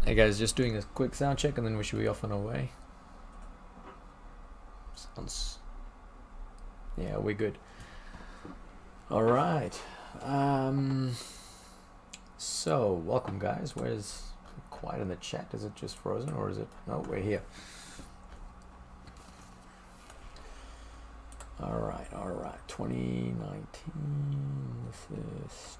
Hey guys, just doing a quick sound check and then we should be off on our way. Sounds... yeah, we're good. Alright. So, welcome guys. Where's quiet in the chat? Is it just frozen or is it... no, we're here. Alright. 2019. This is...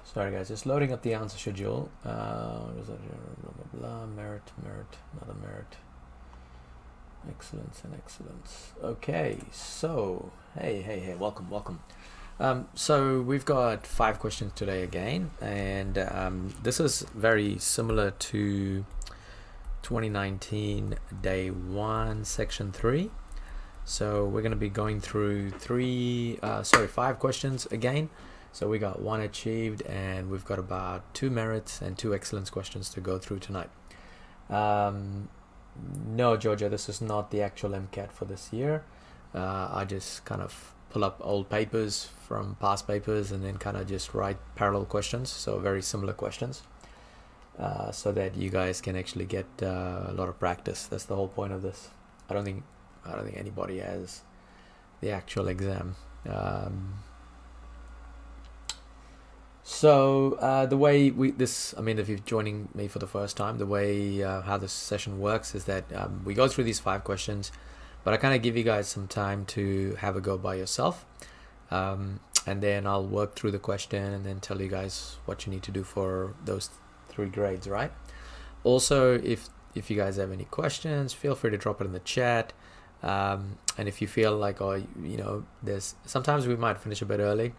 sorry guys, just loading up the answer schedule. Blah, blah, blah, merit, another merit. Excellence and excellence. Okay, so, hey, welcome. So we've got 5 questions today again, and this is very similar to 2019 day 1 section 3. So we're going to be going through 5 questions again. So we got 1 achieved, and we've got about 2 merits and 2 excellence questions to go through tonight. No, Georgia, this is not the actual MCAT for this year. I just kind of pull up old papers from past papers and then kind of just write parallel questions, so very similar questions, so that you guys can actually get a lot of practice. That's the whole point of this. I don't think anybody has the actual exam. So the way if you're joining me for the first time, the way how this session works is that we go through these 5 questions, but I kind of give you guys some time to have a go by yourself, and then I'll work through the question and then tell you guys what you need to do for those 3 grades, right? Also, if you guys have any questions, feel free to drop it in the chat, and if you feel like, there's sometimes we might finish a bit early.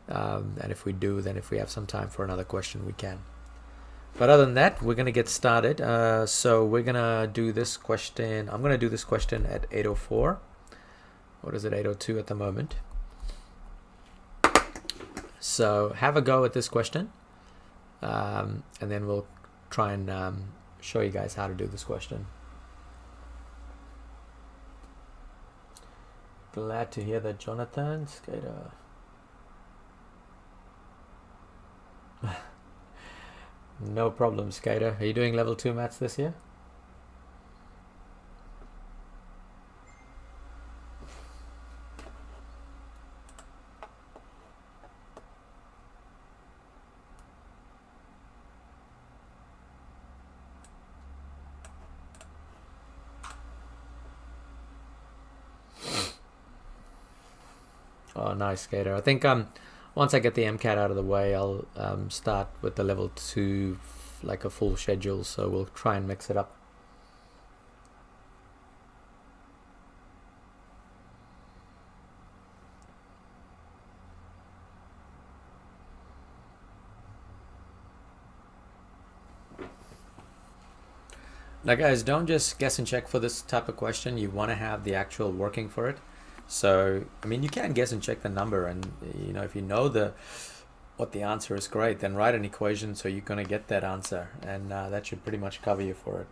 And if we do, then if we have some time for another question, we can. But other than that, we're going to get started. So we're going to do this question. I'm going to do this question at 8:04. What is it, 8:02 at the moment? So have a go at this question. And then we'll try and show you guys how to do this question. Glad to hear that, Jonathan. Skater. No problem, Skater. Are you doing level 2 maths this year? Oh, nice, Skater. I think once I get the MCAT out of the way, I'll start with the level 2, like a full schedule, so we'll try and mix it up. Now guys, don't just guess and check for this type of question. You want to have the actual working for it. So, you can guess and check the number, and if you know what the answer is, great. Then write an equation so you're going to get that answer, and that should pretty much cover you for it.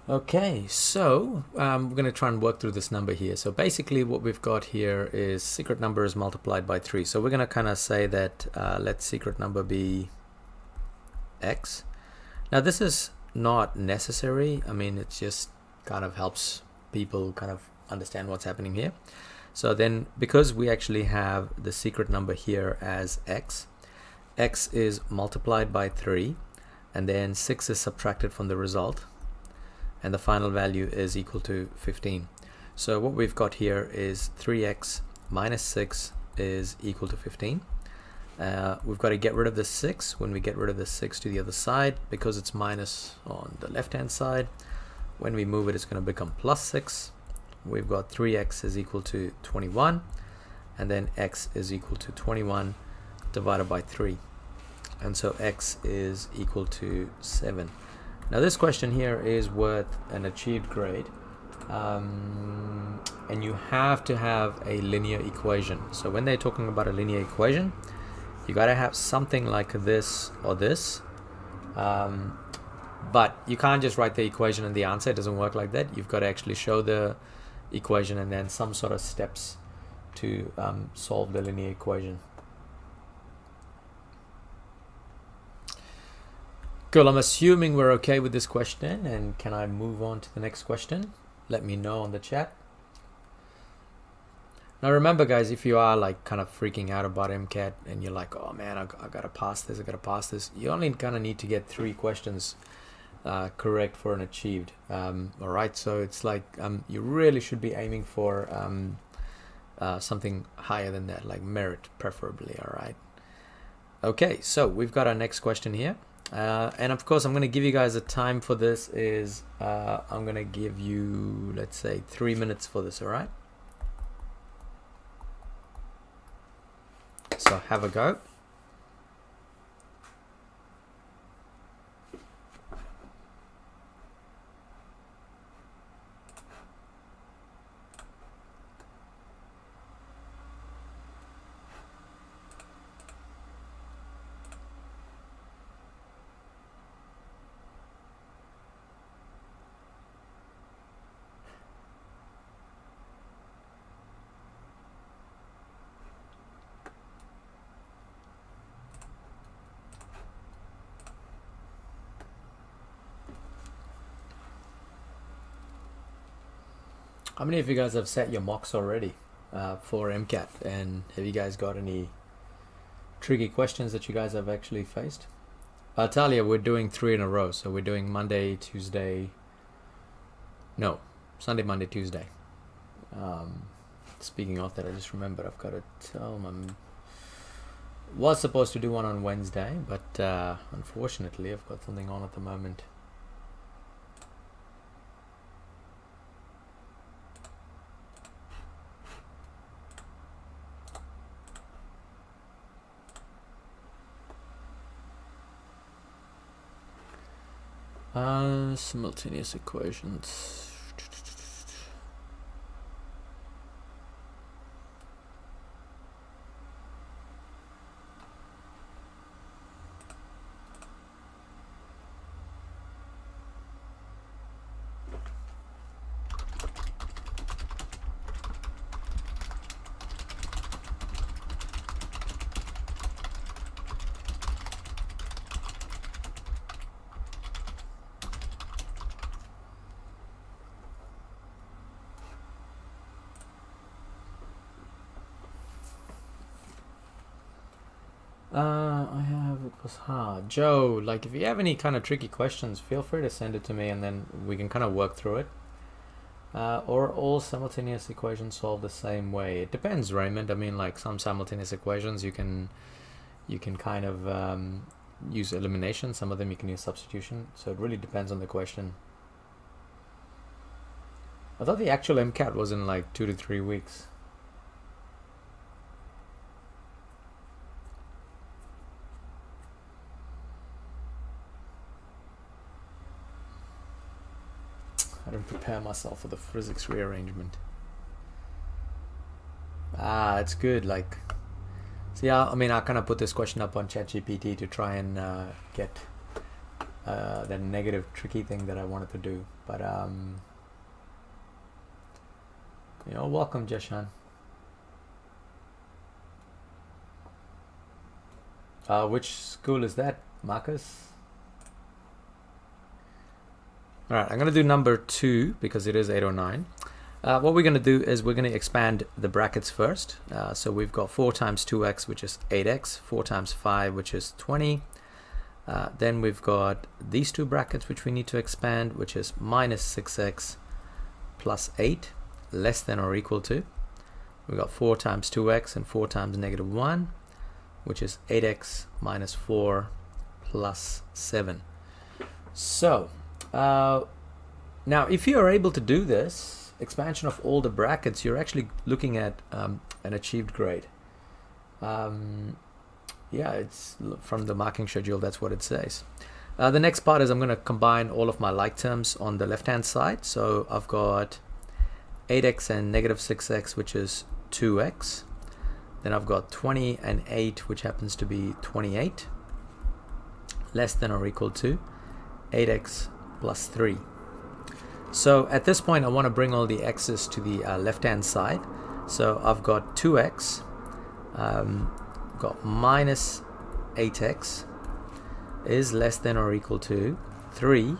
Okay, so we're going to try and work through this number here. So basically what we've got here is secret number is multiplied by 3. So we're going to kind of say that let secret number be x. Now this is not necessary. It just kind of helps people kind of understand what's happening here. So then, because we actually have the secret number here as x is multiplied by 3, and then 6 is subtracted from the result, and the final value is equal to 15. So what we've got here is 3x minus 6 is equal to 15. We've got to get rid of the 6. When we get rid of the 6 to the other side, because it's minus on the left hand side, when we move it, it's going to become plus 6. We've got 3x is equal to 21, and then x is equal to 21 divided by 3. And so x is equal to 7. Now this question here is worth an achieved grade. And you have to have a linear equation. So when they're talking about a linear equation, you got to have something like this or this. But you can't just write the equation and the answer. It doesn't work like that. You've got to actually show the equation and then some sort of steps to solve the linear equation. Cool, I'm assuming we're okay with this question, and can I move on to the next question? Let me know on the chat. Now remember guys, if you are like kind of freaking out about MCAT and you're like, oh man, I gotta pass this, you only kind of need to get 3 questions correct for an achieved. Alright, so it's like you really should be aiming for something higher than that, like merit preferably. Alright, okay, so we've got our next question here. And of course I'm going to give you guys a time for this is I'm going to give you, let's say, 3 minutes for this. All right, so have a go. How many of you guys have set your mocks already for MCAT, and have you guys got any tricky questions that you guys have actually faced? Talia, we're doing 3 in a row, so we're doing Sunday, Monday, Tuesday. Speaking of that, I just remembered I've got to tell them was supposed to do one on Wednesday, but unfortunately I've got something on at the moment. Simultaneous equations. It was hard. Joe, like if you have any kind of tricky questions, feel free to send it to me and then we can kind of work through it. Or all simultaneous equations solve the same way? It depends, Raymond. I mean, like some simultaneous equations you can kind of use elimination, some of them you can use substitution, so it really depends on the question. I thought the actual MCAT was in like 2 to 3 weeks. I didn't prepare myself for the physics rearrangement. It's good. Like, so yeah, I mean, I kind of put this question up on ChatGPT to try and get the negative tricky thing that I wanted to do. But you know, welcome, Jeshan. Which school is that, Marcus? All right, I'm going to do number 2 because it is 809. What we're going to do is we're going to expand the brackets first. So we've got 4 times 2x, which is 8x, 4 times 5, which is 20. Then we've got these 2 brackets, which we need to expand, which is minus 6x plus 8, less than or equal to. We've got 4 times 2x and 4 times negative 1, which is 8x minus 4 plus 7. So, now if you are able to do this, expansion of all the brackets, you're actually looking at an achieved grade. Yeah, it's from the marking schedule, that's what it says. The next part is I'm going to combine all of my like terms on the left hand side. So I've got 8x and negative 6x, which is 2x. Then I've got 20 and 8, which happens to be 28, less than or equal to 8x plus 3. So at this point I want to bring all the x's to the left hand side. So I've got 2x, got minus 8x is less than or equal to 3.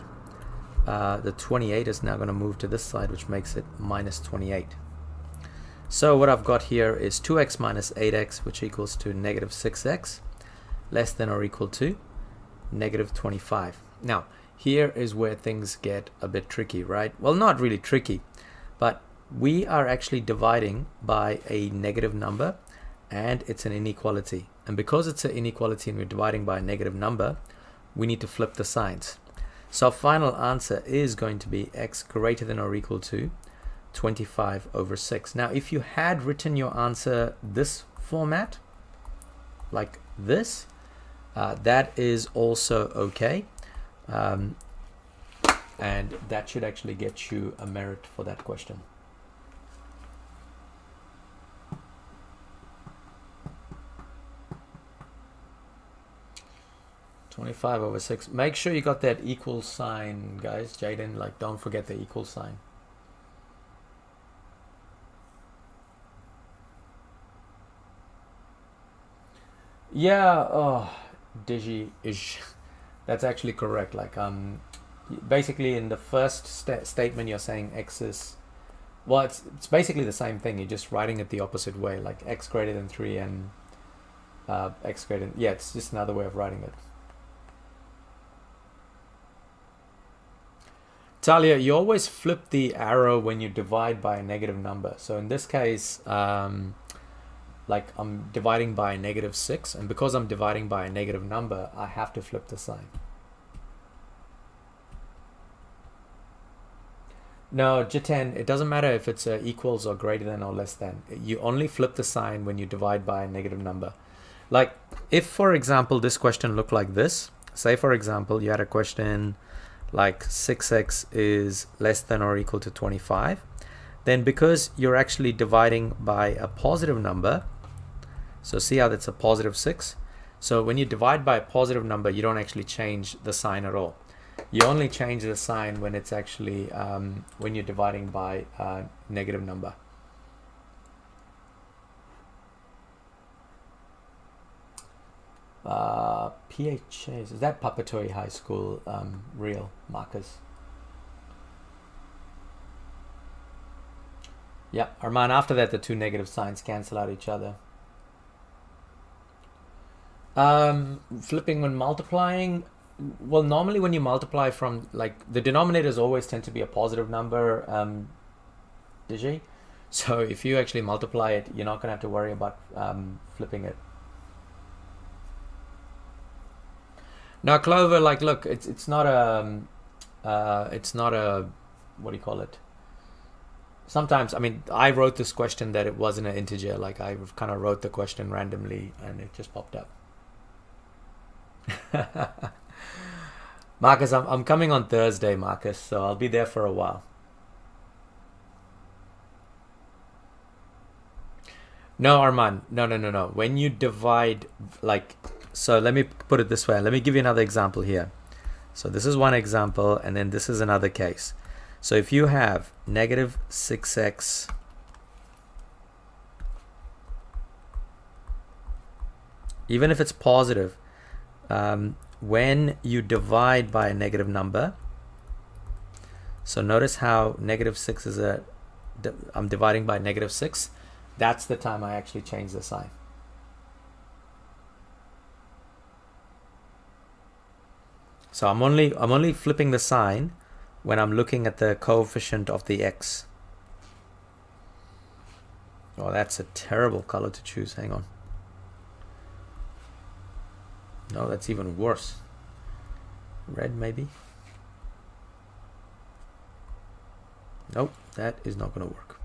The 28 is now going to move to this side, which makes it minus 28. So what I've got here is 2x minus 8x, which equals to negative 6x, less than or equal to negative 25. Now, here is where things get a bit tricky, right? Well, not really tricky, but we are actually dividing by a negative number, and it's an inequality. And because it's an inequality and we're dividing by a negative number, we need to flip the signs. So our final answer is going to be x greater than or equal to 25 over 6. Now, if you had written your answer this format, like this, that is also okay. And that should actually get you a merit for that question. (25 over 6). Make sure you got that equal sign, guys. Jaden, like, don't forget the equal sign. Yeah, oh, Digi-ish. That's actually correct. Like, basically in the first statement you're saying x is, well, it's basically the same thing. You're just writing it the opposite way, like x greater than 3 and x greater than, yeah, it's just another way of writing it. Talia, you always flip the arrow when you divide by a negative number. So in this case, like I'm dividing by a negative 6, and because I'm dividing by a negative number, I have to flip the sign. No, Jiten, it doesn't matter if it's equals or greater than or less than. You only flip the sign when you divide by a negative number. Like if, for example, this question looked like this, say for example, you had a question like 6x is less than or equal to 25, then because you're actually dividing by a positive number, so see how that's a positive 6. So when you divide by a positive number, you don't actually change the sign at all. You only change the sign when it's actually when you're dividing by a negative number. PHAs, is that Papatoi High School real, Marcus? Yep, Arman, after that the two negative signs cancel out each other. Flipping when multiplying, well, normally when you multiply from, like, the denominators always tend to be a positive number, Digi. So if you actually multiply it, you're not gonna have to worry about flipping it. Now, Clover, like, look, it's not a what do you call it? Sometimes, I mean, I wrote this question that it wasn't an integer. Like, I kind of wrote the question randomly and it just popped up. Marcus, I'm coming on Thursday, Marcus, so I'll be there for a while. No, Arman, no. When you divide, like, so let me put it this way. Let me give you another example here. So this is one example, and then this is another case. So if you have negative 6x even if it's positive, when you divide by a negative number, so notice how negative 6 is I'm dividing by negative 6. That's the time I actually change the sign. So I'm only flipping the sign when I'm looking at the coefficient of the x. Oh, that's a terrible color to choose. Hang on. No, that's even worse. Red, maybe? Nope, that is not going to work.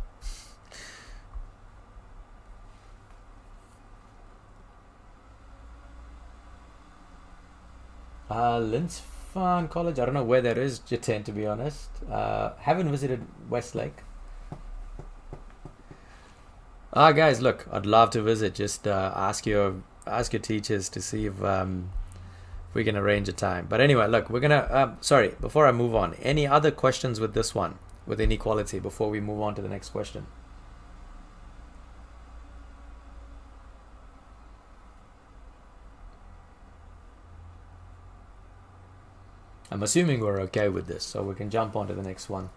Linsfarne College, I don't know where that is, Jiten, to be honest. Haven't visited Westlake. Guys, look, I'd love to visit. Just ask your teachers to see if we can arrange a time. But anyway, look, we're gonna. Sorry, before I move on, any other questions with this one, with inequality, before we move on to the next question? I'm assuming we're okay with this, so we can jump on to the next one.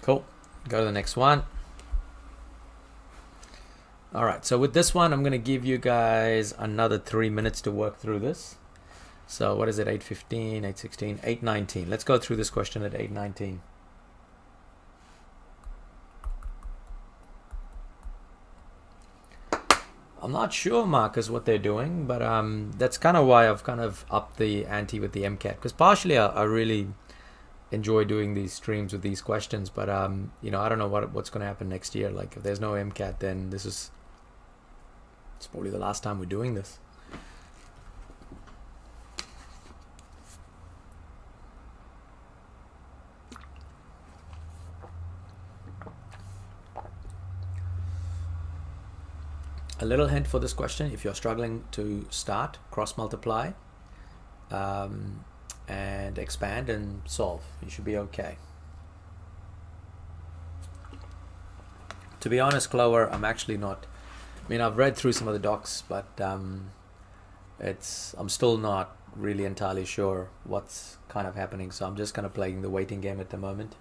Cool. Go to the next one. All right, so with this one, I'm going to give you guys another 3 minutes to work through this. So what is it, 8:15, 8:16, 8:19. Let's go through this question at 8:19. I'm not sure, Marcus, what they're doing, but that's kind of why I've kind of upped the ante with the MCAT, because partially I really enjoy doing these streams with these questions, but you know, I don't know what's going to happen next year. Like, if there's no MCAT, then it's probably the last time we're doing this. A little hint for this question: if you're struggling to start, cross multiply and expand and solve, you should be okay. To be honest, Clover, I'm actually not. I mean, I've read through some of the docs, but I'm still not really entirely sure what's kind of happening. So I'm just kind of playing the waiting game at the moment.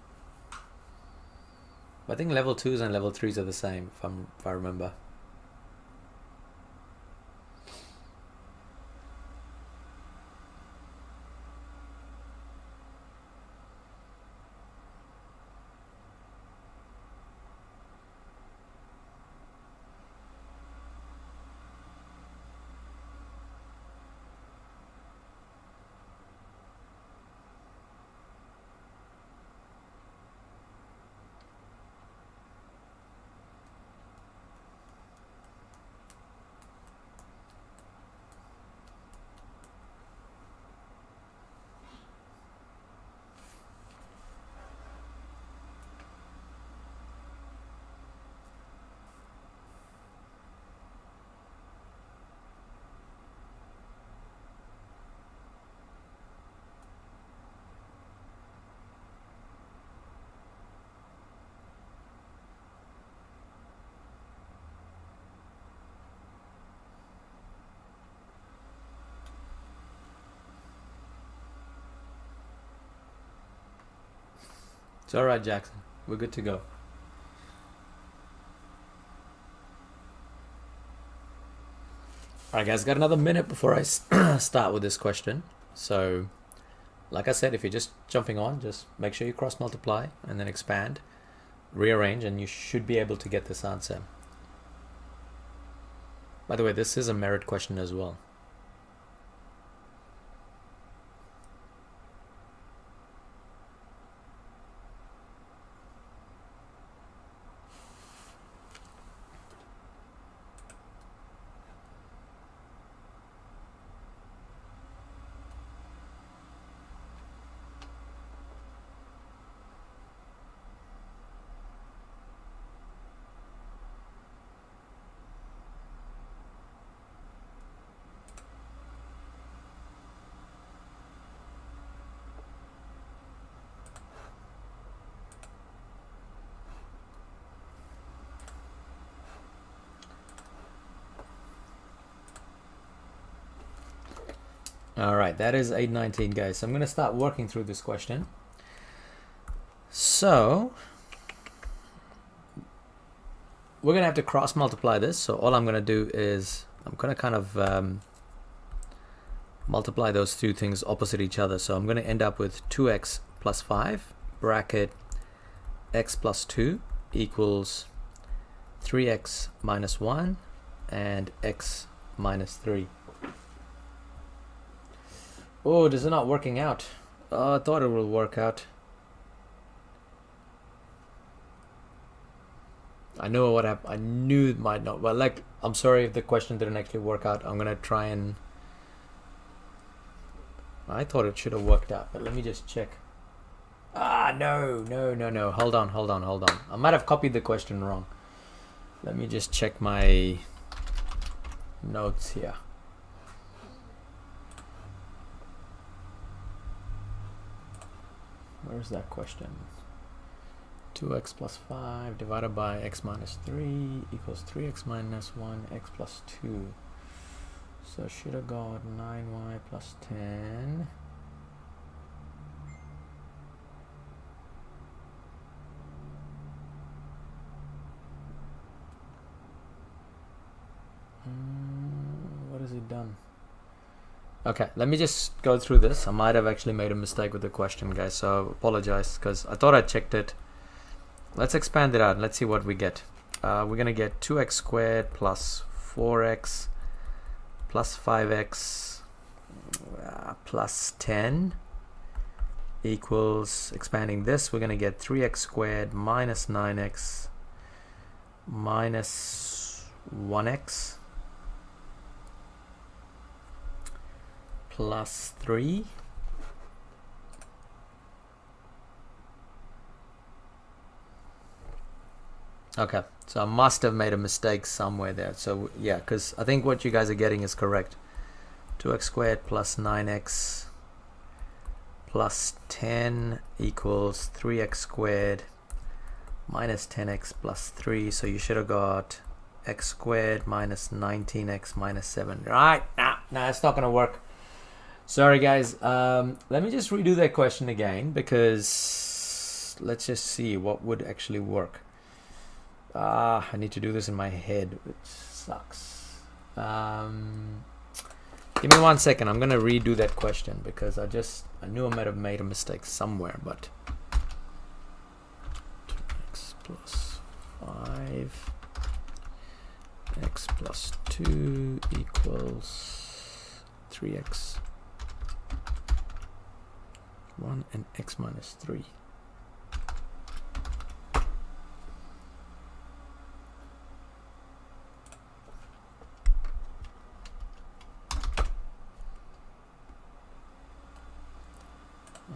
But I think level 2s and level 3s are the same, if I remember. It's all right, Jackson. We're good to go. All right, guys, got another minute before I start with this question. So, like I said, if you're just jumping on, just make sure you cross multiply and then expand, rearrange, and you should be able to get this answer. By the way, this is a merit question as well. All right, that is 8:19, guys. So I'm going to start working through this question. So we're going to have to cross multiply this. So all I'm going to do is I'm going to kind of multiply those two things opposite each other. So I'm going to end up with 2x plus 5 bracket x plus 2 equals 3x minus 1 and x minus 3. Oh, this is not working out. Oh, I thought it would work out. I know what happened. I knew it might not. Well, like, I'm sorry if the question didn't actually work out. I'm gonna try and. I thought it should have worked out, but let me just check. No. Hold on. I might have copied the question wrong. Let me just check my notes here. Where's that question? 2x plus 5 divided by x minus 3 equals 3x minus 1 x plus 2. So should have got 9y plus 10. What has it done? Okay, let me just go through this. I might have actually made a mistake with the question, guys, so apologize, because I thought I checked it. Let's expand it out. Let's see what we get. We're going to get 2x squared plus 4x plus 5x plus 10 equals, expanding this, we're going to get 3x squared minus 9x minus 1x plus 3 okay, so I must have made a mistake somewhere there. So yeah, because I think what you guys are getting is correct. 2x squared plus 9x plus 10 equals 3x squared minus 10x plus 3. So you should have got x squared minus 19x minus 7. Right? Nah, it's not going to work. Sorry, guys. Let me just redo that question again, because let's just see what would actually work. I need to do this in my head, which sucks. Give me 1 second. I'm gonna redo that question because I knew I might have made a mistake somewhere, but 2x plus 5 x plus 2 equals 3x 1 and x minus 3.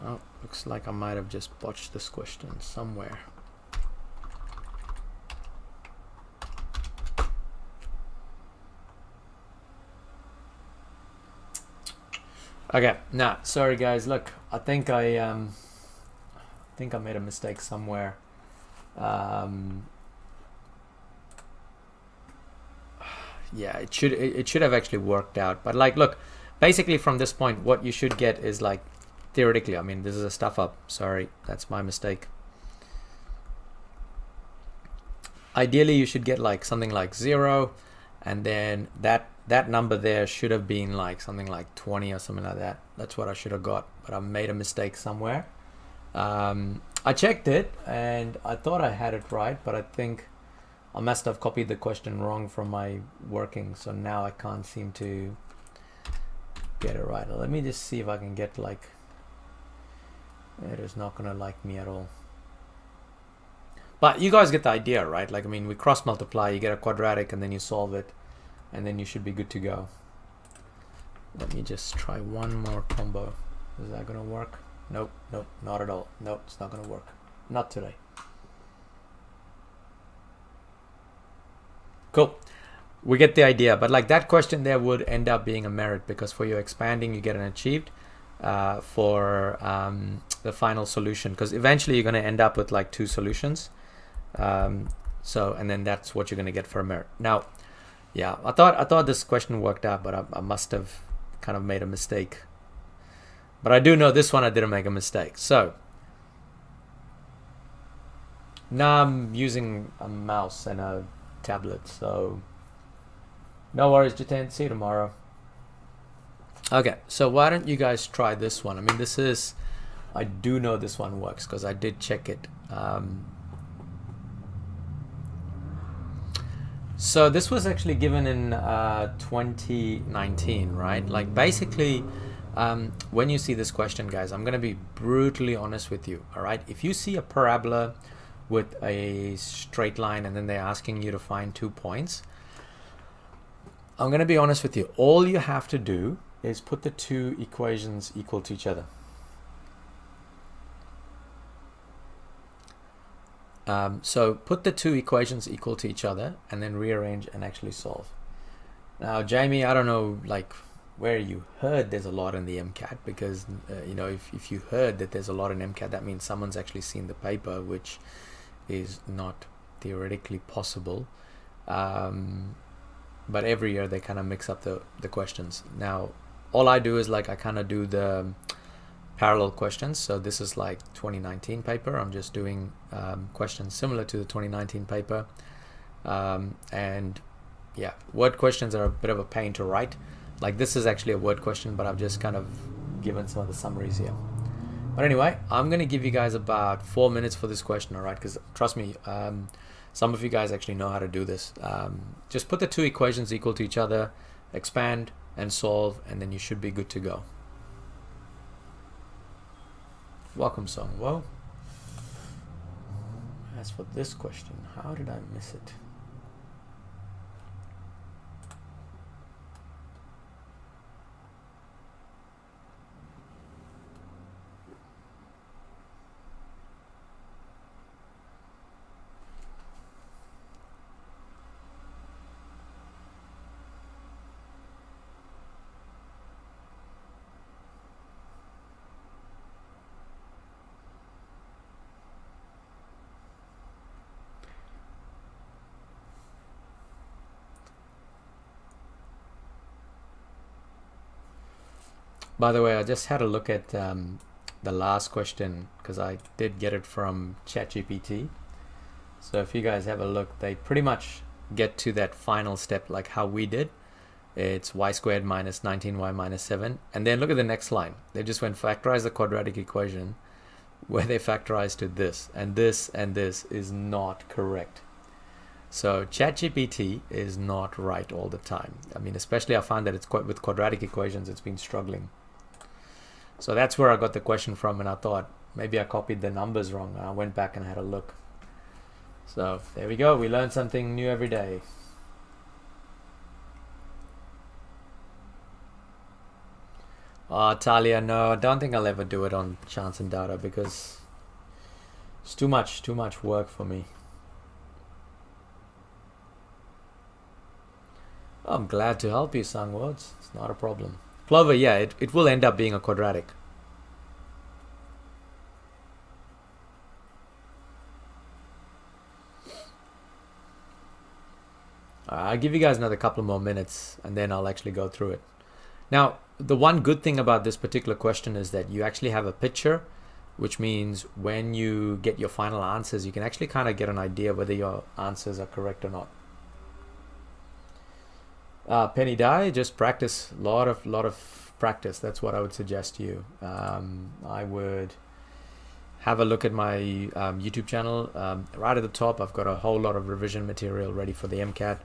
Oh, looks like I might have just botched this question somewhere. Okay, nah, sorry guys. Look, I think I made a mistake somewhere. Yeah, it should have actually worked out. But like, look, basically from this point, what you should get is like, theoretically, I mean, this is a stuff up. Sorry, that's my mistake. Ideally, you should get like something like 0, and then that number there should have been like something like 20 or something like that. That's what I should have got, but I made a mistake somewhere. I checked it and I thought I had it right, but I think I must have copied the question wrong from my working, so now I can't seem to get it right. Let me just see if I can get like, it is not gonna like me at all. But you guys get the idea, right? Like, I mean, we cross multiply, you get a quadratic, and then you solve it, and then you should be good to go. Let me just try one more combo. Is that gonna work? Nope, not at all. Nope, it's not gonna work. Not today. Cool. We get the idea, but like that question there would end up being a merit, because for your expanding you get an achieved for the final solution, because eventually you're going to end up with like 2 solutions, so, and then that's what you're going to get for a merit. Now, yeah, I thought this question worked out, but I must have kind of made a mistake. But I do know this one I didn't make a mistake. So now I'm using a mouse and a tablet, so no worries, Jiten. See you tomorrow. Okay, so why don't you guys try this one? I mean, this is, I do know this one works because I did check it. So this was actually given in 2019, right? Like basically, when you see this question, guys, I'm going to be brutally honest with you, all right? If you see a parabola with a straight line and then they're asking you to find 2 points, I'm going to be honest with you. All you have to do is put the two equations equal to each other. So put the two equations equal to each other and then rearrange and actually solve. Now, Jamie, I don't know like where you heard there's a lot in the MCAT, because you know, if you heard that there's a lot in MCAT, that means someone's actually seen the paper, which is not theoretically possible. But every year they kind of mix up the questions. Now, all I do is like I kind of do the parallel questions. So this is like 2019 paper. I'm just doing questions similar to the 2019 paper. And yeah, word questions are a bit of a pain to write. Like this is actually a word question, but I've just kind of given some of the summaries here. But anyway, I'm going to give you guys about 4 minutes for this question, all right? Because trust me, some of you guys actually know how to do this. Just put the two equations equal to each other, expand and solve, and then you should be good to go. Welcome, Song. Well, as for this question, how did I miss it? By the way, I just had a look at the last question because I did get it from ChatGPT. So if you guys have a look, they pretty much get to that final step like how we did. It's y squared minus 19y minus 7. And then look at the next line. They just went factorize the quadratic equation where they factorize to this. And this is not correct. So ChatGPT is not right all the time. I mean, especially I find that it's quite with quadratic equations, it's been struggling. So that's where I got the question from, and I thought maybe I copied the numbers wrong. And I went back and had a look. So there we go. We learn something new every day. Talia, no, I don't think I'll ever do it on chance and data because it's too much work for me. I'm glad to help you, Sangwords. It's not a problem. Clover, yeah, it will end up being a quadratic. I'll give you guys another couple more minutes and then I'll actually go through it. Now, the one good thing about this particular question is that you actually have a picture, which means when you get your final answers, you can actually kind of get an idea whether your answers are correct or not. Penny Dye, just practice, lot of practice. That's what I would suggest to you. I would have a look at my YouTube channel. Right at the top, I've got a whole lot of revision material ready for the MCAT.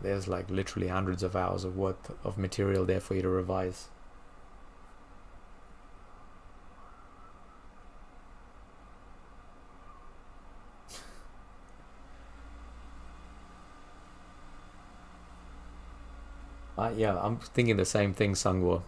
There's like literally hundreds of hours of worth of material there for you to revise. Yeah, I'm thinking the same thing, Sangwo.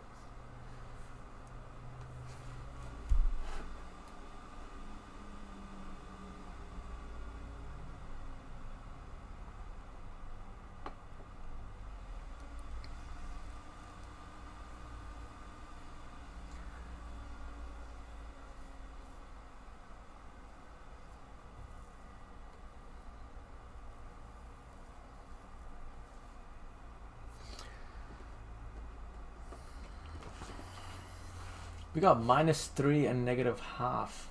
We got -3 and -0.5.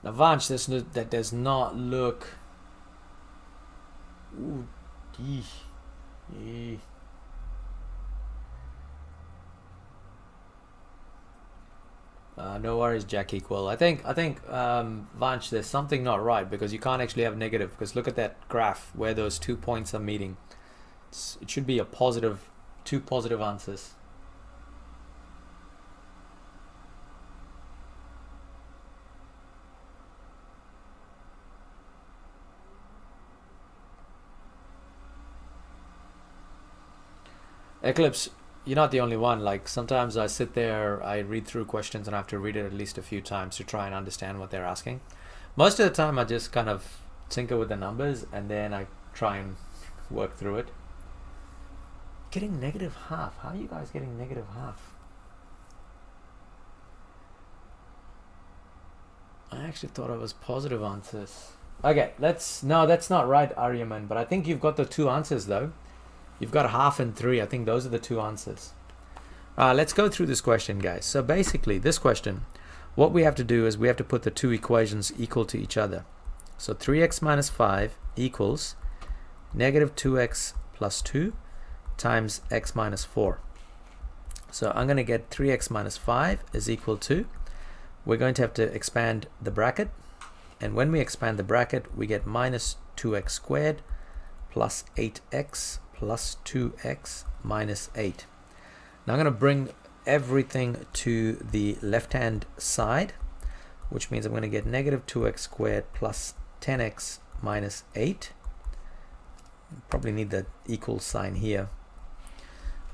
Now, Vanch, that does not look. Ooh, no worries, Jack Equal. I think Vanch, there's something not right because you can't actually have negative. Because look at that graph where those 2 points are meeting. It should be a positive, 2 positive answers. Eclipse, you're not the only one. Like sometimes I sit there, I read through questions and I have to read it at least a few times to try and understand what they're asking. Most of the time I just kind of tinker with the numbers and then I try and work through it. Getting negative half. How are you guys getting negative half? I actually thought it was positive answers. Okay, no, that's not right, Aryaman, but I think you've got the two answers though. You've got half and 3. I think those are the two answers. Let's go through this question, guys. So basically, this question, what we have to do is we have to put the two equations equal to each other. So 3x minus 5 equals negative 2x plus 2 times x minus 4. So I'm going to get 3x minus 5 is equal to, we're going to have to expand the bracket. And when we expand the bracket, we get minus 2x squared plus 8x plus 2x minus 8. Now I'm going to bring everything to the left-hand side, which means I'm going to get negative 2x squared plus 10x minus 8. Probably need the equal sign here,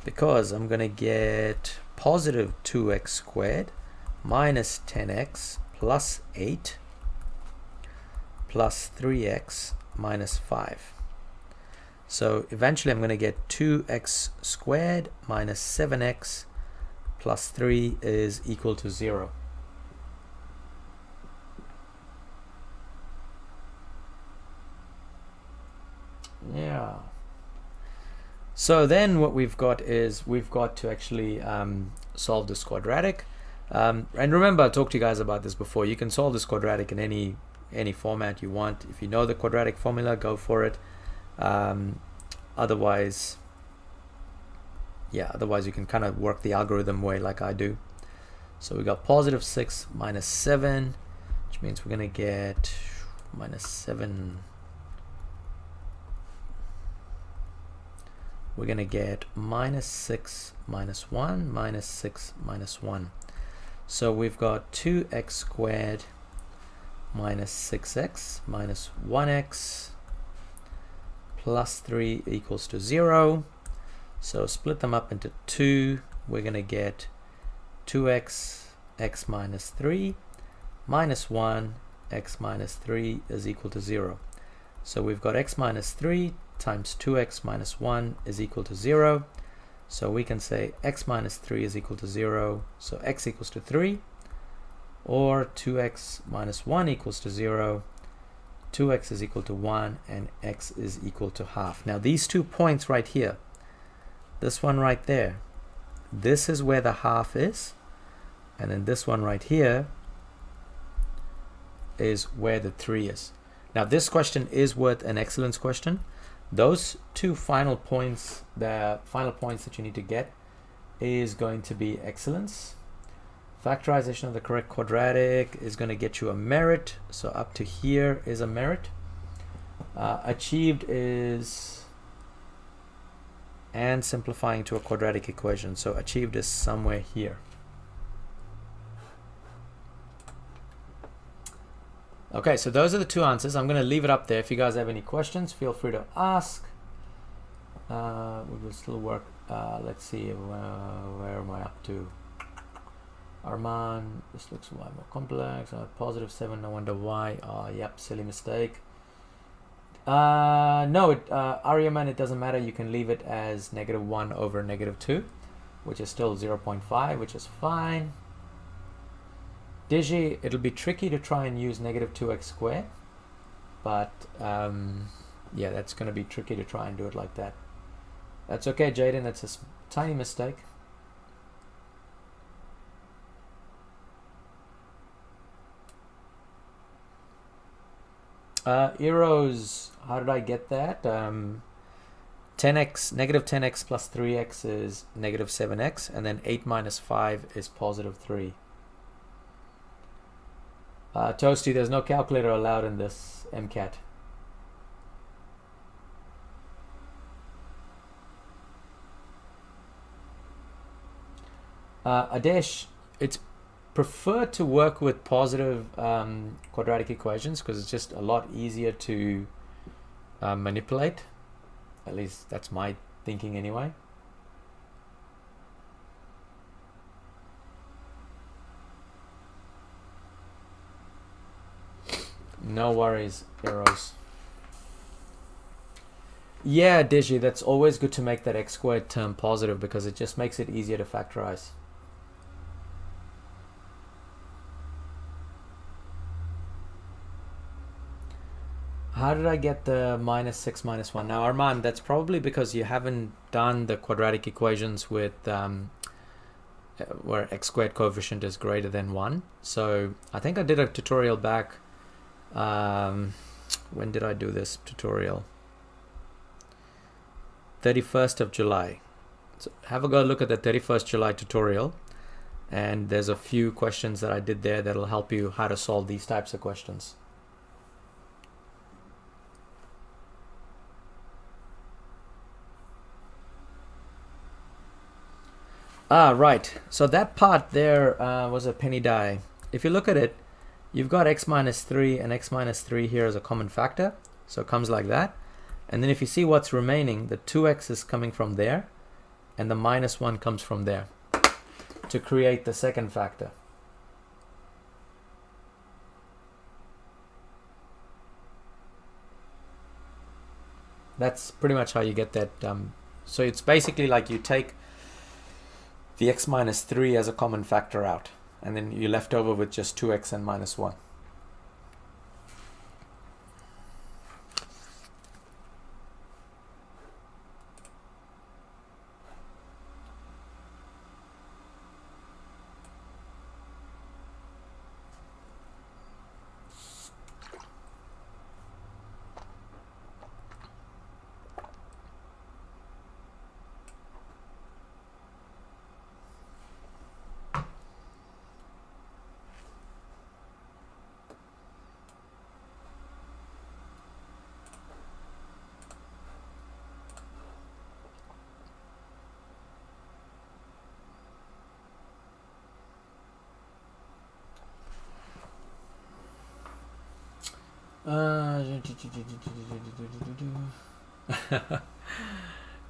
because I'm going to get positive 2x squared minus 10x plus 8 plus 3x minus 5. So eventually I'm going to get 2x squared minus 7x plus 3 is equal to 0. Yeah. So then what we've got is we've got to actually solve this quadratic. And remember, I talked to you guys about this before. You can solve this quadratic in any format you want. If you know the quadratic formula, go for it. Otherwise you can kind of work the algorithm way like I do. So we got positive 6 minus 7, which means we're going to get minus 7. We're going to get minus 6 minus 1 minus 6 minus 1. So we've got 2x squared minus 6x minus 1x plus 3 equals to 0. So split them up into 2. We're going to get 2x x minus 3 minus 1 x minus 3 is equal to 0. So we've got x minus 3 times 2x minus 1 is equal to 0. So we can say x minus 3 is equal to 0. So x equals to 3. Or 2x minus 1 equals to 0. 2x is equal to 1 and x is equal to half. Now these 2 points right here, this one right there, this is where the half is, and then this one right here is where the 3 is. Now this question is worth an excellence question. Those 2 final points, the final points that you need to get is going to be excellence. Factorization of the correct quadratic is going to get you a merit. So up to here is a merit. Achieved is and simplifying to a quadratic equation. So achieved is somewhere here. Okay, so those are the 2 answers. I'm going to leave it up there. If you guys have any questions, feel free to ask. We will still work. Let's see, where am I up to? Arman, this looks more complex. Positive 7, no wonder why. Yep, silly mistake. No, Aryaman, it doesn't matter. You can leave it as negative 1 over negative 2, which is still 0.5, which is fine. Digi, it'll be tricky to try and use negative 2x squared, but yeah, that's going to be tricky to try and do it like that. That's okay, Jaden, that's a tiny mistake. Eros, how did I get that? 10x, negative 10x plus 3x is negative 7x, and then 8 minus 5 is positive 3. Toasty, there's no calculator allowed in this MCAT. Adesh, it's preferred to work with positive quadratic equations because it's just a lot easier to manipulate. At least that's my thinking anyway. No worries, Eros. Yeah, Digi, that's always good to make that x squared term positive because it just makes it easier to factorize. How did I get the minus 6 minus 1? Now, Armand, that's probably because you haven't done the quadratic equations with where x squared coefficient is greater than 1. So I think I did a tutorial back. When did I do this tutorial? 31st of July. So have a go look at the 31st July tutorial. And there's a few questions that I did there that'll help you how to solve these types of questions. Right. So that part there was a penny die. If you look at it, you've got x minus 3 and x minus 3 here as a common factor. So it comes like that. And then if you see what's remaining, the 2x is coming from there, and the minus 1 comes from there to create the second factor. That's pretty much how you get that. So it's basically like you take the x minus 3 as a common factor out, and then you're left over with just 2x and minus 1.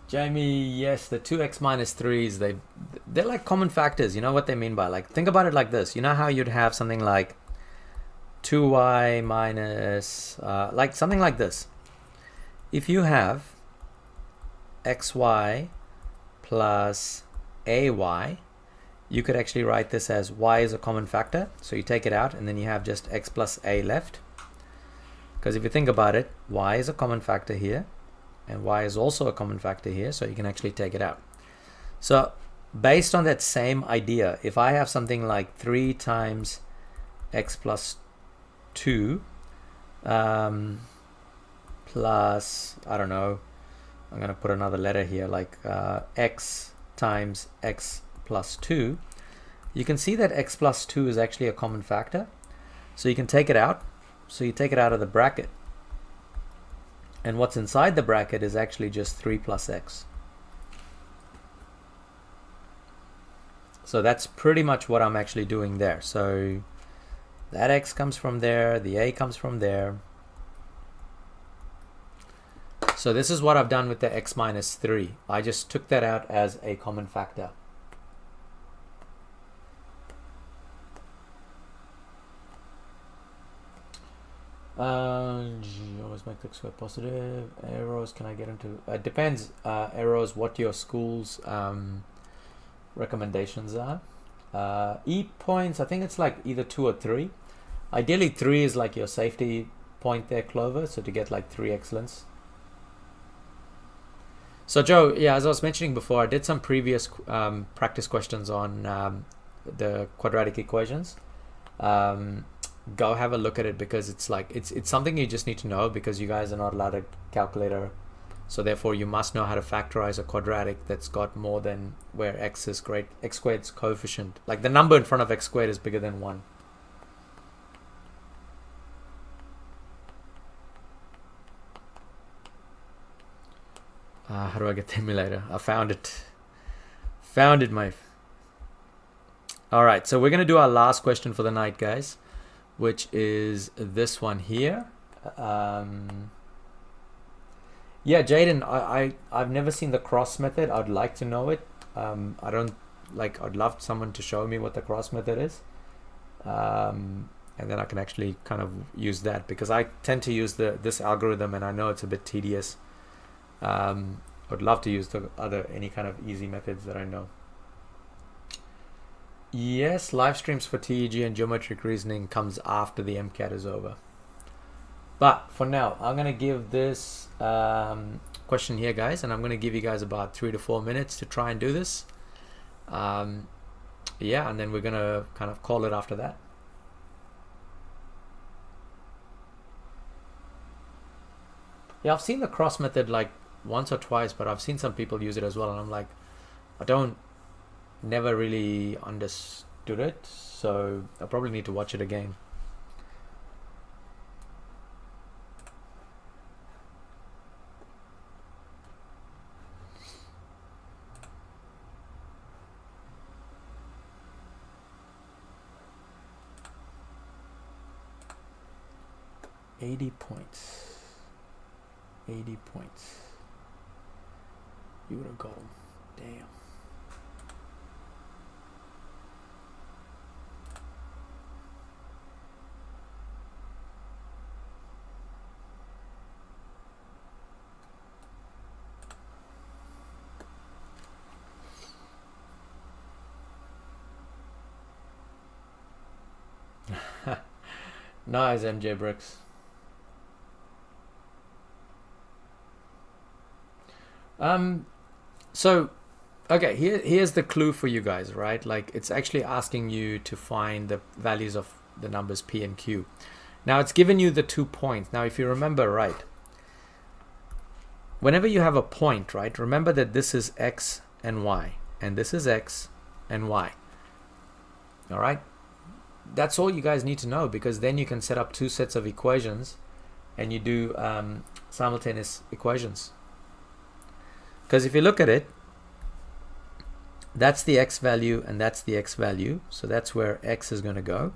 Jamie, yes, the 2x minus 3s, they're like common factors. You know what they mean by, like, think about it like this. You know how you'd have something like 2y minus, like something like this. If you have xy plus ay, you could actually write this as y is a common factor. So you take it out and then you have just x plus a left. Because if you think about it, y is a common factor here, and y is also a common factor here, so you can actually take it out. So based on that same idea, if I have something like 3 times x plus 2 plus, I don't know, I'm going to put another letter here, like x times x plus 2, you can see that x plus 2 is actually a common factor. So you can take it out. So you take it out of the bracket. And what's inside the bracket is actually just 3 plus x. So that's pretty much what I'm actually doing there. So that x comes from there, the a comes from there. So this is what I've done with the x minus 3. I just took that out as a common factor. Always make the x squared positive. Arrows, can I get into? Depends, arrows, what your school's recommendations are. E points, I think it's like either 2 or 3. Ideally 3 is like your safety point there, Clover, so to get like 3 excellence. So Joe, yeah, as I was mentioning before, I did some previous practice questions on the quadratic equations. Go have a look at it, because it's like it's something you just need to know, because you guys are not allowed a calculator, so therefore you must know how to factorize a quadratic that's got more than where x is great, x squared's coefficient, like the number in front of x squared is bigger than 1. How do I get the emulator? I found it, mate. All right, so we're gonna do our last question for the night, guys, which is this one here. Yeah, Jaden, I've never seen the cross method. I'd like to know it. I'd love someone to show me what the cross method is. And and then I can actually kind of use that, because I tend to use this algorithm and I know it's a bit tedious. I'd love to use any kind of easy methods that I know. Yes, live streams for TEG and geometric reasoning comes after the MCAT is over. But for now, I'm going to give this question here, guys, and I'm going to give you guys about 3 to 4 minutes to try and do this. Yeah, and then we're going to kind of call it after that. Yeah, I've seen the cross method like once or twice, but I've seen some people use it as well, and I'm like, never really understood it, so I probably need to watch it again. $80 points. 80 points. You would have got him. Damn. Nice, MJ Brooks. So okay, here's the clue for you guys, right? Like, it's actually asking you to find the values of the numbers P and Q. Now it's given you the 2 points. Now if you remember right, whenever you have a point, right, remember that this is X and Y, and this is X and Y. All right, that's all you guys need to know, because then you can set up 2 sets of equations and you do simultaneous equations. Because if you look at it, that's the X value and that's the X value, so that's where X is going to go.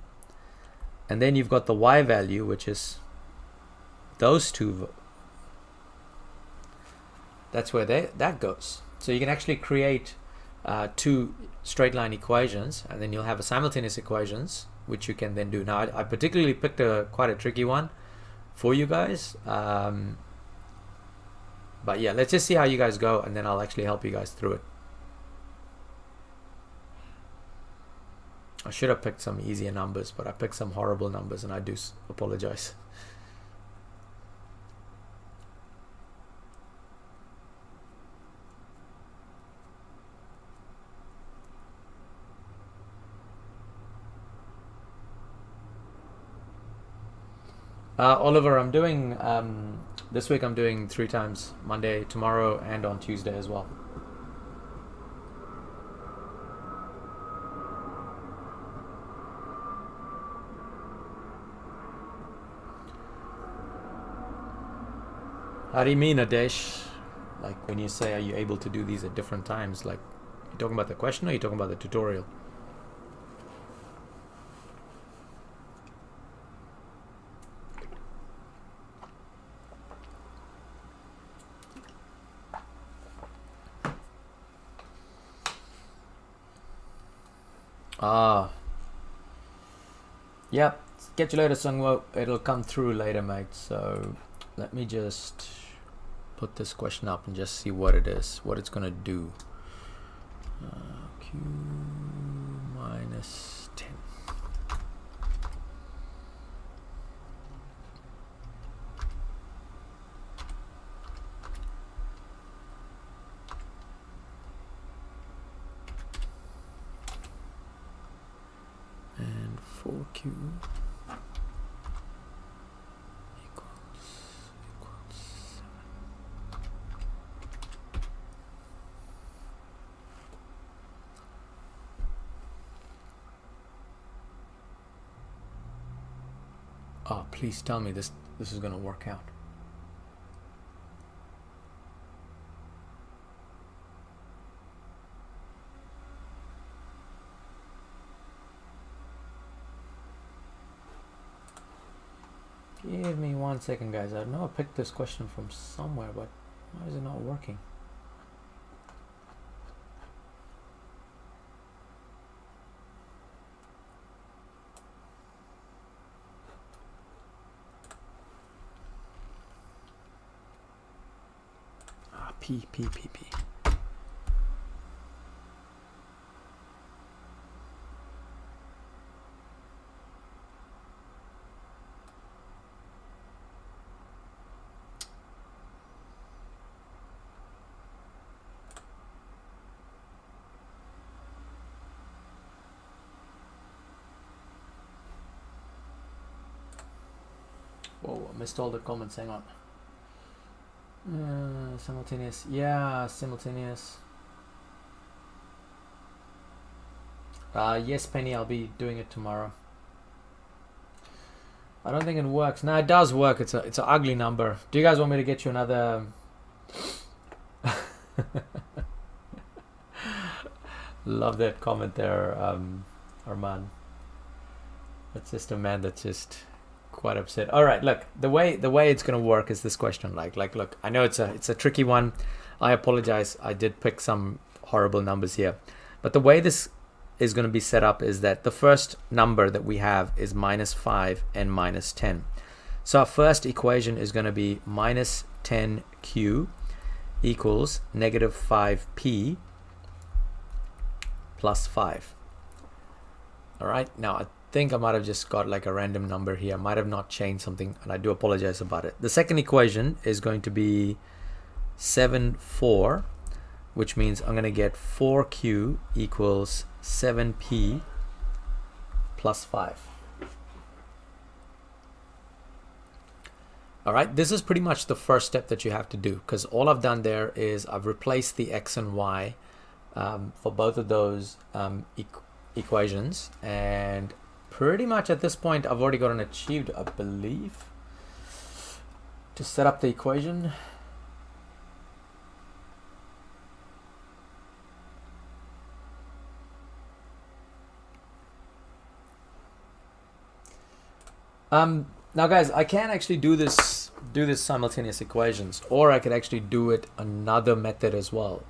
And then you've got the Y value, which is those two. That's where that goes. So you can actually create 2 straight line equations, and then you'll have a simultaneous equations, which you can then do. Now I particularly picked quite a tricky one for you guys. But yeah, let's just see how you guys go, and then I'll actually help you guys through it. I should have picked some easier numbers, but I picked some horrible numbers, and I do apologize. Oliver, I'm doing this week. I'm doing 3 times: Monday, tomorrow, and on Tuesday as well. How do you mean, Adesh? Like, when you say, are you able to do these at different times? Like, you talking about the question, or you talking about the tutorial? Yep. Catch you later, Sungwo. It'll come through later, mate. So let me just put this question up and just see what it is, what it's gonna do. Q minus 10. And 4Q equals 7. Oh, please tell me this is going to work out. Give me 1 second, guys. I know I picked this question from somewhere, but why is it not working? P. Whoa, I missed all the comments, hang on. Simultaneous, yeah, simultaneous. Yes, Penny, I'll be doing it tomorrow. I don't think it works. No, it does work. It's an ugly number. Do you guys want me to get you another? Love that comment there, Arman. That's just a man that's just quite upset. All right, look, the way it's gonna work is this question. Like look, I know it's a tricky one. I apologize. I did pick some horrible numbers here, but the way this is going to be set up is that the first number that we have is -5 and -10. So our first equation is going to be -10q equals -5p plus 5. All right, now I think I might have just got like a random number here. I might have not changed something, and I do apologize about it. The second equation is going to be 7,4, which means I'm going to get 4q equals 7p plus 5. All right, this is pretty much the first step that you have to do, because all I've done there is I've replaced the x and y for both of those equations, and pretty much at this point I've already gotten achieved, I believe, to set up the equation. Now guys, I can actually do this simultaneous equations, or I could actually do it another method as well.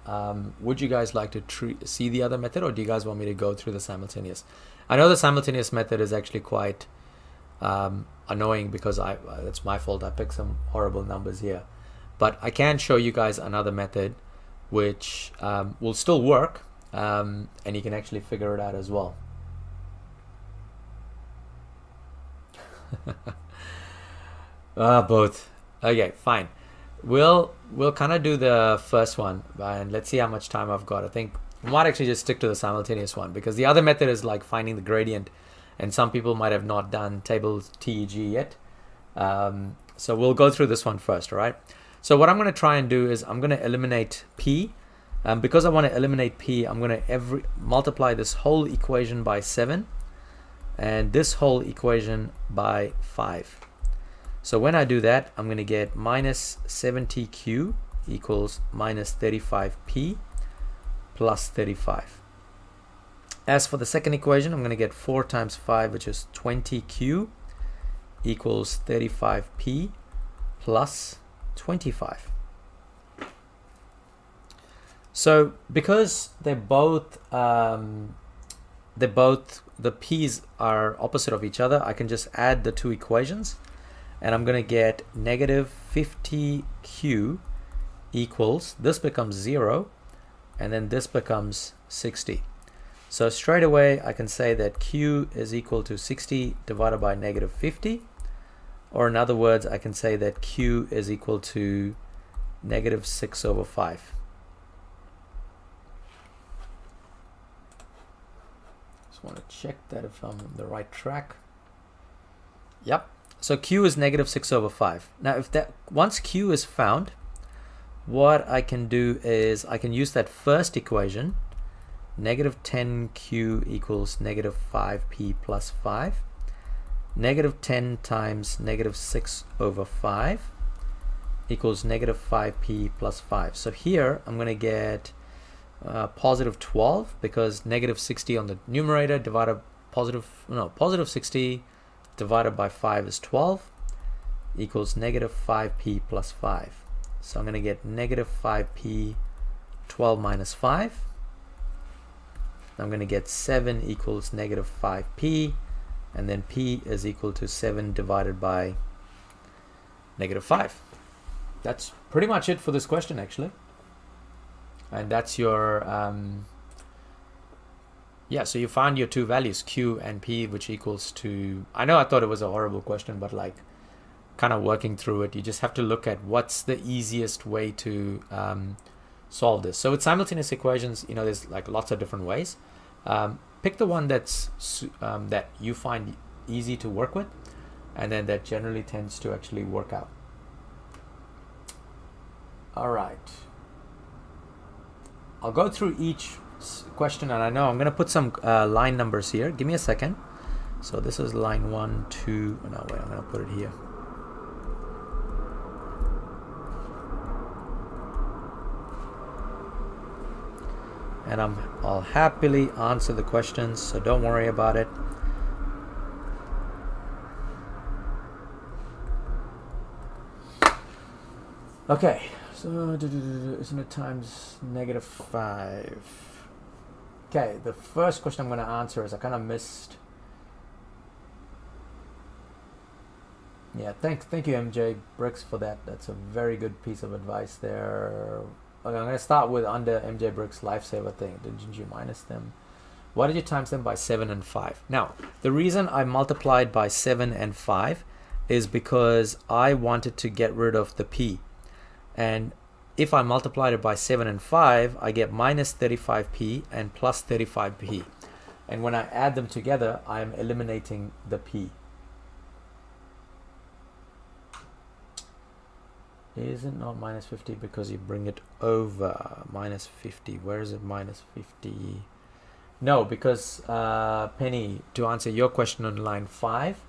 Would you guys like to see the other method, or do you guys want me to go through the simultaneous? I know the simultaneous method is actually quite annoying because it's my fault. I picked some horrible numbers here, but I can show you guys another method which will still work, and you can actually figure it out as well. Both. Okay, fine. We'll kind of do the first one, and let's see how much time I've got. I think I might actually just stick to the simultaneous one, because the other method is like finding the gradient, and some people might have not done table TEG yet. So we'll go through this one first, all right? So what I'm going to try and do is I'm going to eliminate p. Because I want to eliminate p, I'm going to multiply this whole equation by 7. And this whole equation by 5. So when I do that, I'm going to get -70q equals -35p plus 35. As for the second equation, I'm going to get 4 times 5, which is 20q equals 35p plus 25. So because the p's are opposite of each other, I can just add the two equations, and I'm going to get -50q equals, this becomes 0, and then this becomes 60. So straight away I can say that q is equal to 60 divided by -50, or in other words, I can say that q is equal to -6/5. Want to check that if I'm on the right track. Yep. So q is -6/5. Now once q is found, what I can do is I can use that first equation, -10q equals -5p plus 5. -10 times -6/5 equals -5p plus 5. So here I'm going to get positive 12, because -60 on the numerator divided positive 60 divided by 5 is 12, equals -5p plus 5. So I'm going to get -5p 12 minus 5. I'm going to get 7 equals -5p, and then p is equal to 7 divided by -5. That's pretty much it for this question, actually. and that's your yeah, so you found your two values, q and p, which equals to, I know I thought it was a horrible question, but like kind of working through it, you just have to look at what's the easiest way to solve this. So with simultaneous equations, you know, there's like lots of different ways. Pick the one that's that you find easy to work with, and then that generally tends to actually work out. All right, I'll go through each question, and I know I'm going to put some line numbers here. Give me a second. So this is line 1, 2. No, wait, I'm going to put it here. And I'll happily answer the questions, so don't worry about it. Okay, so isn't it times -5? Okay, the first question I'm going to answer is, I kind of missed. Yeah, thank you MJ Bricks for that. That's a very good piece of advice there. Okay, I'm going to start with under MJ Bricks lifesaver thing. Didn't you minus them? Why did you times them by 7 and 5? Now, the reason I multiplied by 7 and 5 is because I wanted to get rid of the p. And if I multiplied it by 7 and 5, I get minus 35p and plus 35p. And when I add them together, I am eliminating the p. Is it not minus 50 because you bring it over? Minus 50. Where is it minus 50? No, because Penny, to answer your question on line 5,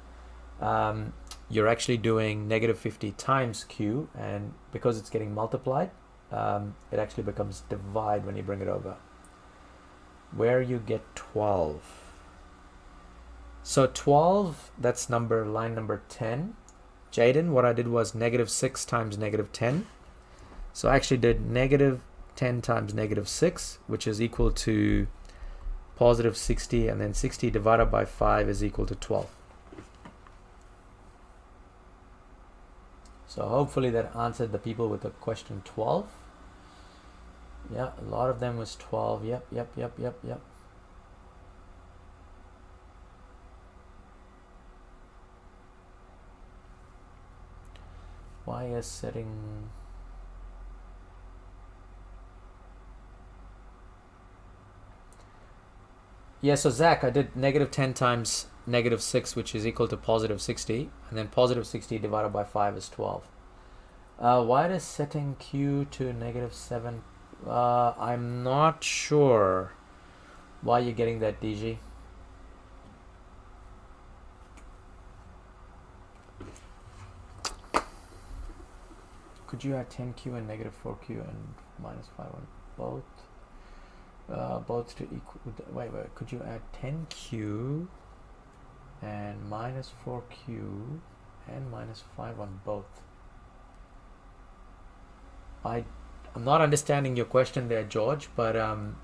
you're actually doing -50 times q, and because it's getting multiplied, it actually becomes divide when you bring it over. Where you get 12. So 12, that's line number 10. Jaden, what I did was -6 times -10. So I actually did -10 times -6, which is equal to +60, and then 60 divided by 5 is equal to 12. So hopefully that answered the people with the question 12. Yeah, a lot of them was 12. Yep. Why is setting... Yeah, so Zach, I did -10 times -6, which is equal to +60, and then +60 divided by 5 is 12. Why is setting q to -7? I'm not sure why you're getting that, DG. Could you add 10q and -4q and -5 on both? Both to equal. Wait. Could you add 10q and -4q and -5 on both? I'm not understanding your question there, George, but and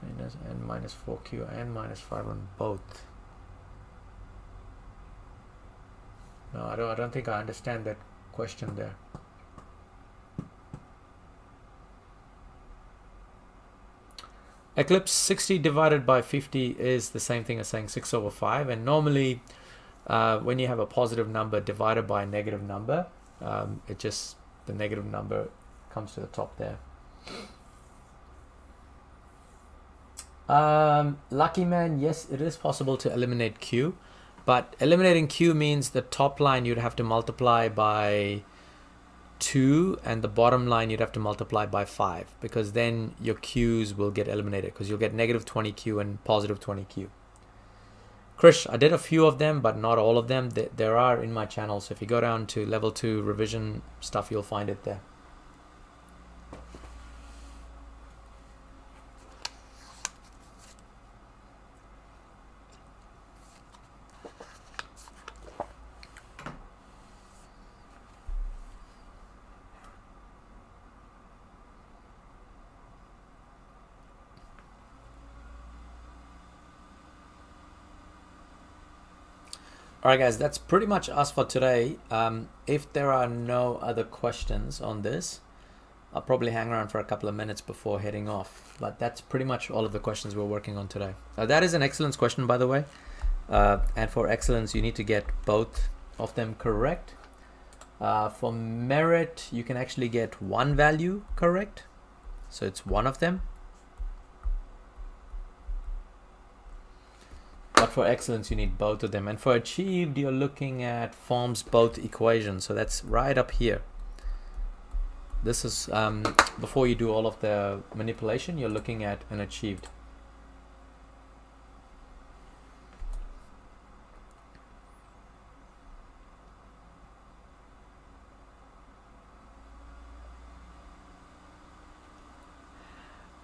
-4q and -5 on both. No, I don't think I understand that question there. Eclipse, 60 divided by 50 is the same thing as saying 6/5, and normally when you have a positive number divided by a negative number, the negative number comes to the top there. Lucky man, yes, it is possible to eliminate q, but eliminating q means the top line you'd have to multiply by 2, and the bottom line you'd have to multiply by 5, because then your q's will get eliminated, because you'll get -20q and +20q. Krish, I did a few of them, but not all of them. There are in my channel, so if you go down to level 2 revision stuff, you'll find it there. Alright guys, that's pretty much us for today. If there are no other questions on this, I'll probably hang around for a couple of minutes before heading off. But that's pretty much all of the questions we're working on today. That is an excellence question, by the way. And for excellence, you need to get both of them correct. For merit, you can actually get one value correct. So it's one of them. But for excellence, you need both of them. And for achieved, you're looking at forms both equations. So that's right up here. This is before you do all of the manipulation, you're looking at an achieved.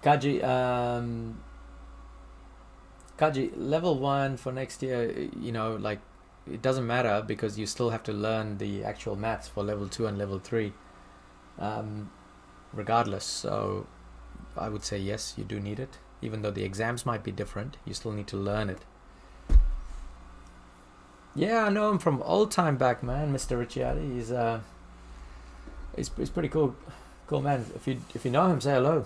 Kaji, level 1 for next year, you know, like it doesn't matter because you still have to learn the actual maths for level 2 and level 3 regardless. So I would say yes, you do need it. Even though the exams might be different, you still need to learn it. Yeah, I know him from old time back, man, Mr. Ricciardi. He's pretty cool man. If you know him, say hello.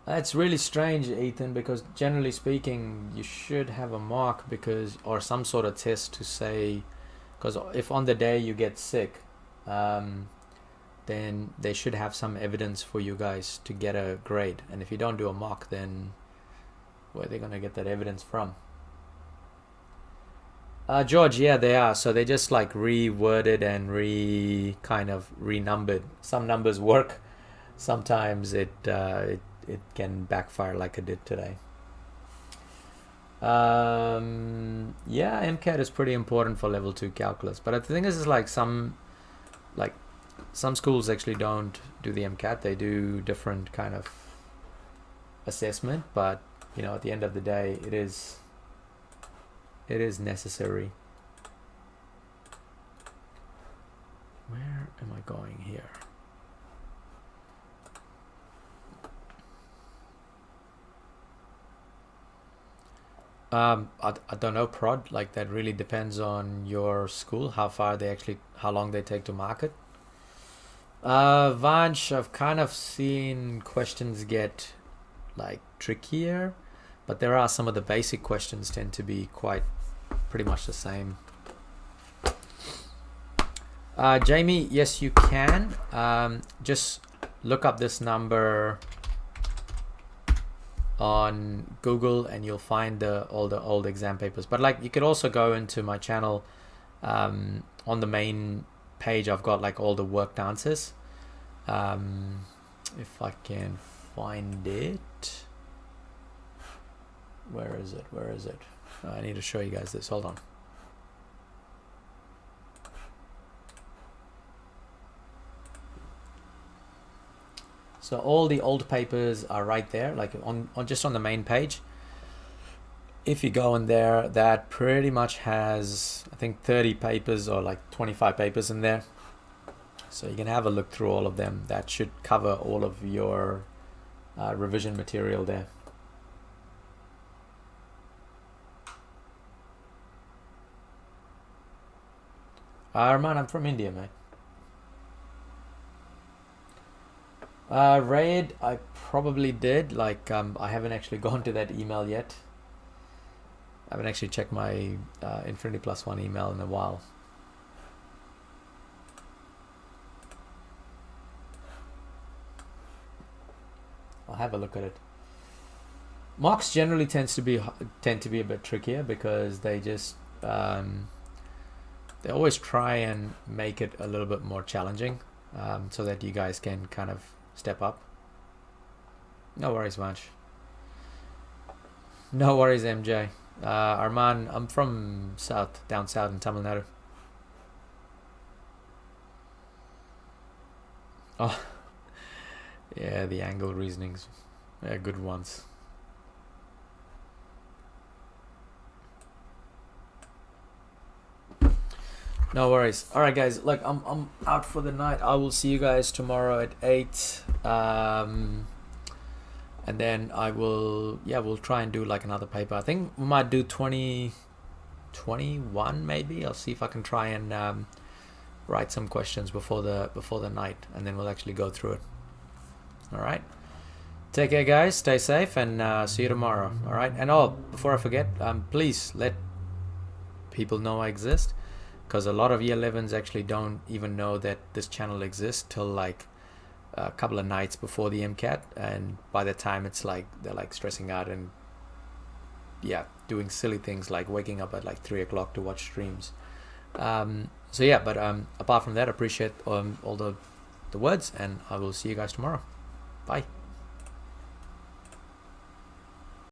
That's really strange, Ethan, because generally speaking, you should have a mark or some sort of test to say, because if on the day you get sick, then they should have some evidence for you guys to get a grade. And if you don't do a mock, then where are they going to get that evidence from? George, yeah, they are. So they just like reworded and kind of renumbered. Some numbers work. Sometimes it can backfire like it did today. Yeah, MCAT is pretty important for level 2 calculus. But the thing is like some schools actually don't do the MCAT. They do different kind of assessment. But you know, at the end of the day, it is necessary. Where am I going here? I don't know, Prod. Like that really depends on your school, how long they take to market. Vansh, I've kind of seen questions get like trickier, but there are some of the basic questions tend to be pretty much the same. Jamie, yes, you can. Just look up this number on Google and you'll find all the old exam papers. But like you could also go into my channel. On the main page I've got like all the worked answers. If I can find it. Where is it? I need to show you guys this. Hold on. So all the old papers are right there, like just on the main page. If you go in there, that pretty much has, I think, 30 papers or like 25 papers in there. So you can have a look through all of them. That should cover all of your revision material there. Arman, I'm from India, mate. Raid, I probably did. Like, I haven't actually gone to that email yet. I haven't actually checked my Infinity Plus One email in a while. I'll have a look at it. Mocks generally tend to be a bit trickier because they just they always try and make it a little bit more challenging, so that you guys can kind of step up. No worries, Vansh. No worries, MJ. Arman, I'm from down south in Tamil Nadu. Oh, yeah, the angle reasonings, they're good ones. No worries. All right, guys. Look, I'm out for the night. I will see you guys tomorrow at 8. And then we'll try and do like another paper. I think we might do 20. 21 maybe. I'll see if I can try and write some questions before the night, and then we'll actually go through it. All right. Take care, guys. Stay safe, and see you tomorrow. All right. And before I forget, please let people know I exist, because a lot of year 11s actually don't even know that this channel exists till like a couple of nights before the MCAT, and by the time it's like they're like stressing out and doing silly things like waking up at like 3 o'clock to watch streams. So yeah, but apart from that, I appreciate all the words, and I will see you guys tomorrow. Bye.